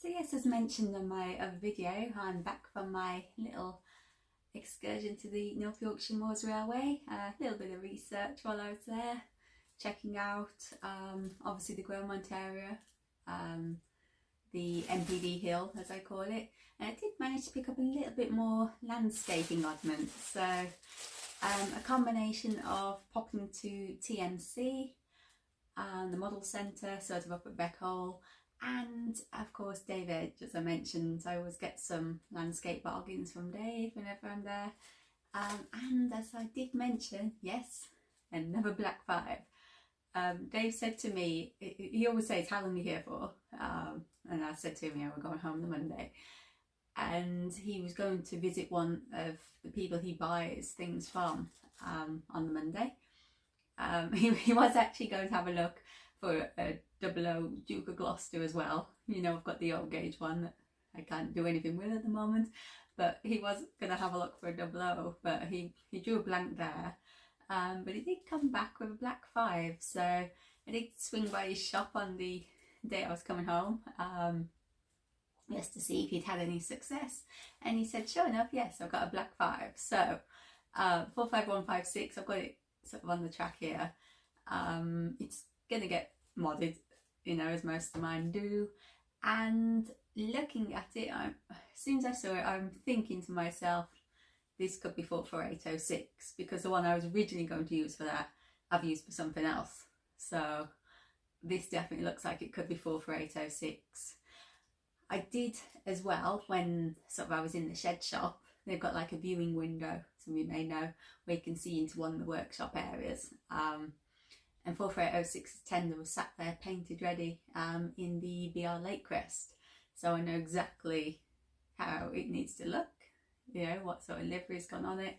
So yes, as mentioned on my other video, I'm back from my little excursion to the North Yorkshire Moors Railway. A little bit of research while I was there, checking out obviously the Gromont area, the MPD hill as I call it, and I did manage to pick up a little bit more landscaping oddments. So a combination of popping to TMC, the model centre sort of up at Beckhole, and of course Dave Edge, as I mentioned. I always get some landscape bargains from Dave whenever I'm there, and as I did mention, yes, another Black 5. Dave said to me, he always says, how long are you here for? And I said to him, yeah, we're going home the Monday. And he was going to visit one of the people he buys things from on the Monday. He was actually going to have a look for a 00 Duke of Gloucester as well. You know, I've got the old gauge one that I can't do anything with at the moment, but he was going to have a look for a 00, but he drew a blank there. But he did come back with a Black 5, so I did swing by his shop on the day I was coming home, just to see if he'd had any success, and he said sure enough, yes, I've got a Black 5. So 45156, I've got it sort of on the track here. It's gonna get modded, you know, as most of mine do, and looking at it, as soon as I saw it, I'm thinking to myself, this could be 44806, because the one I was originally going to use for that I've used for something else. So this definitely looks like it could be 44806. I did as well, when sort of I was in the shed shop, they've got like a viewing window, some of you may know, where you can see into one of the workshop areas. And 44806's tender was sat there painted ready in the BR Lake Crest. So I know exactly how it needs to look, you know, what sort of livery's gone on it.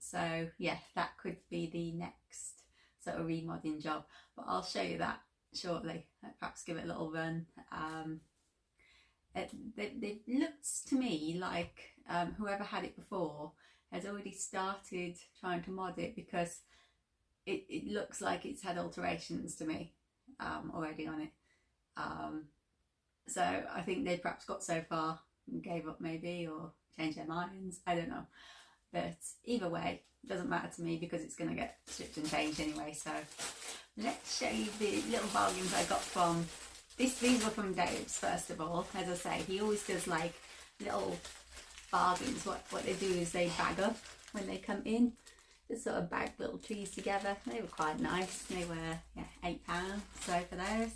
So yeah, that could be the next sort of remodding job, but I'll show you that shortly. Perhaps give it a little run. It looks to me like whoever had it before has already started trying to mod it, because it looks like it's had alterations to me already on it. So I think they perhaps got so far and gave up maybe, or changed their minds, I don't know. But either way, it doesn't matter to me, because it's going to get stripped and changed anyway. So let's show you the little bargains I got from this. These were from Dave's, first of all. As I say, he always does like little bargains. What they do is they bag up when they come in. Just sort of bag little trees together. They were quite nice. They were £8, so for those.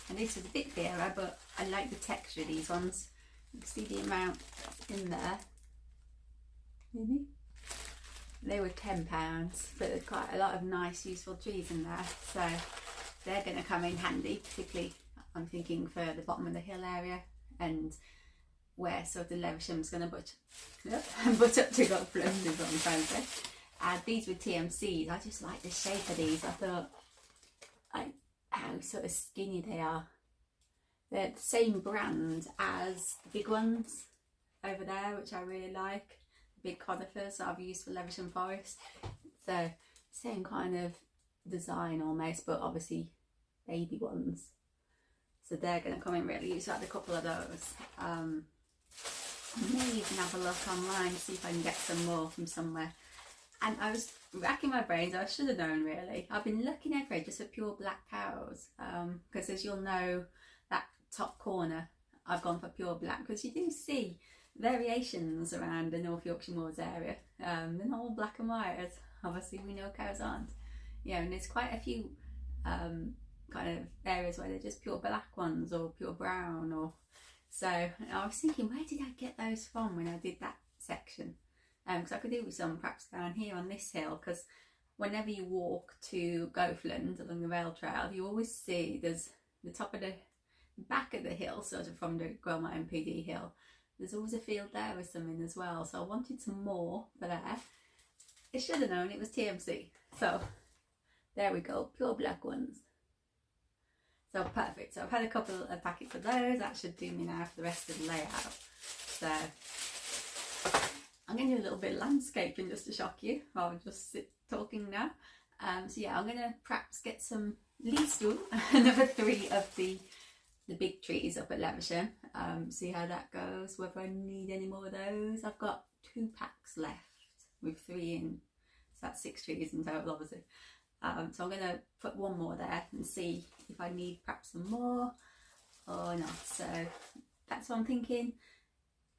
And this was a bit dearer, but I like the texture of these ones. You can see the amount in there. Maybe they were £10, but there's quite a lot of nice useful trees in there, so they're going to come in handy, particularly I'm thinking for the bottom of the hill area, and where sort of Levisham's going to butt up to Gotland is what I'm trying to say. These were TMCs. I just like the shape of these. I thought, how sort of skinny they are. They're the same brand as the big ones over there, which I really like. The big conifers that I've used for Levisham Forest. So same kind of design almost, but obviously baby ones. So they're going to come in really useful. I had a couple of those. I may even have a look online, see if I can get some more from somewhere. And I was racking my brains. I should have known really. I've been looking everywhere just for pure black cows, because as you'll know, that top corner I've gone for pure black, because you do see variations around the North Yorkshire Moors area. They're not all black and white, as obviously we know cows aren't. You know, and there's quite a few kind of areas where they're just pure black ones, or pure brown, or so. I was thinking, where did I get those from when I did that section? Because I could do with some perhaps down here on this hill, because whenever you walk to Gotland along the rail trail, you always see there's the top of the back of the hill, sort of from the Gromont MPD hill, there's always a field there with some in as well. So I wanted some more for there. I should have known it was TMC. So there we go, pure black ones. So perfect. So I've had a couple of packets of those. That should do me now for the rest of the layout. So I'm going to do a little bit of landscaping just to shock you, rather than just sit talking now. So yeah, I'm going to perhaps get some leaves through another 3 of the the big trees up at Leversham, see how that goes, whether I need any more of those. I've got 2 packs left with 3 in, so that's 6 trees in total obviously. So I'm going to put 1 more there and see if I need perhaps some more or not. So that's what I'm thinking.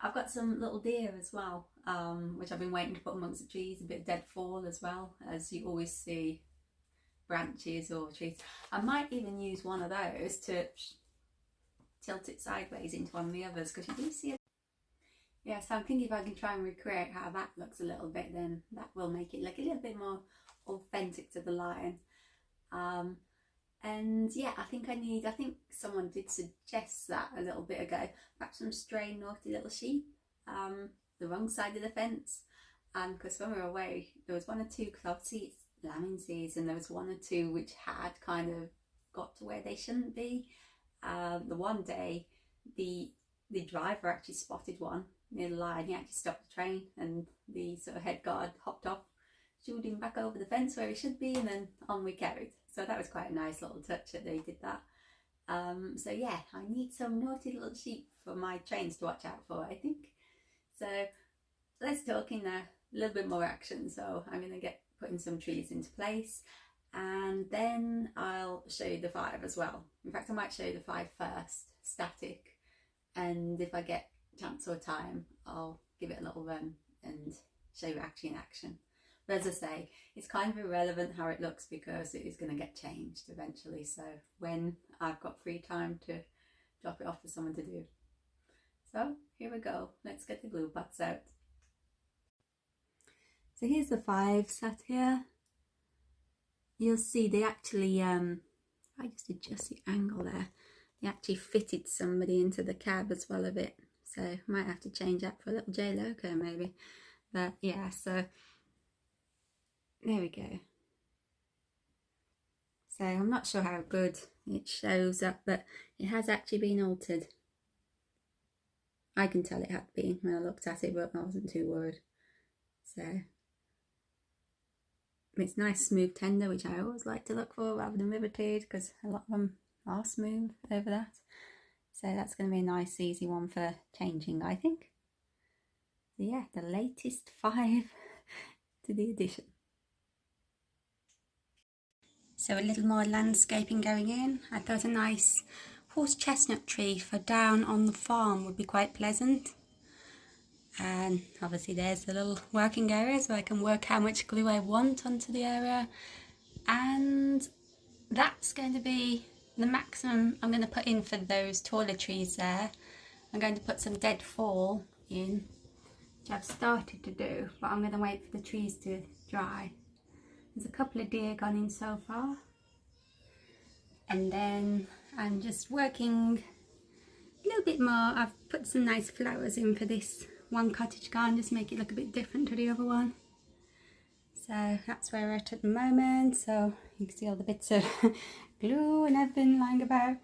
I've got some little deer as well, which I've been waiting to put amongst the trees, a bit of deadfall as well, as you always see branches or trees. I might even use one of those to tilt it sideways into one of the others, because you do see it. Yeah, so I'm thinking if I can try and recreate how that looks a little bit, then that will make it look a little bit more authentic to the lion. And yeah, I think someone did suggest that a little bit ago, perhaps some stray naughty little sheep, the wrong side of the fence. Because when we were away, there was 1 or 2, because obviously it's lambing season, there was 1 or 2 which had kind of got to where they shouldn't be. The one day, the driver actually spotted one near the line. He actually stopped the train, and the sort of head guard hopped off, shooed him back over the fence where he should be, and then on we carried. So that was quite a nice little touch that they did that. So yeah, I need some naughty little sheep for my trains to watch out for, I think. So let's talk in a little bit more action. So I'm going to get putting some trees into place, and then I'll show you the 5 as well. In fact, I might show you the 5 first, static, and if I get chance or time, I'll give it a little run and show you actually in action. But as I say, it's kind of irrelevant how it looks, because it is going to get changed eventually. So when I've got free time to drop it off for someone to do. So here we go. Let's get the glue pots out. So here's the 5 sat here. You'll see they actually, I just adjust the angle there. They actually fitted somebody into the cab as well a bit. So might have to change that for a little J loco maybe. But yeah, so there we go. So I'm not sure how good it shows up, but it has actually been altered. I can tell it had been when I looked at it, but I wasn't too worried. So it's nice smooth tender, which I always like to look for rather than riveted, because a lot of them are smooth over that. So that's going to be a nice easy one for changing, I think. So yeah, the latest 5 to the addition. So a little more landscaping going in. I thought a nice horse chestnut tree for down on the farm would be quite pleasant. And obviously there's the little working area, so I can work how much glue I want onto the area. And that's going to be the maximum I'm going to put in for those taller trees there. I'm going to put some dead fall in, which I've started to do, but I'm going to wait for the trees to dry. There's a couple of deer gone in so far, and then I'm just working a little bit more. I've put some nice flowers in for this one cottage garden, just make it look a bit different to the other one. So that's where we're at the moment. So you can see all the bits of glue and everything lying about.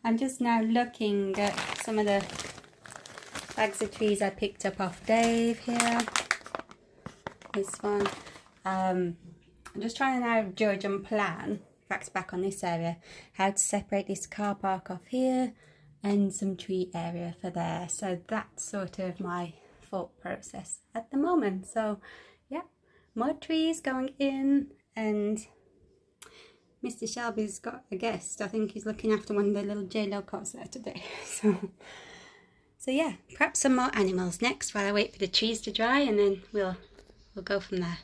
I'm just now looking at some of the bags of trees I picked up off Dave here. This one. I'm just trying to now judge and plan, back on this area, how to separate this car park off here and some tree area for there. So that's sort of my thought process at the moment. So yeah, more trees going in, and Mr. Shelby's got a guest. I think he's looking after one of the little J-Locos there today. So yeah, perhaps some more animals next while I wait for the trees to dry, and then we'll go from there.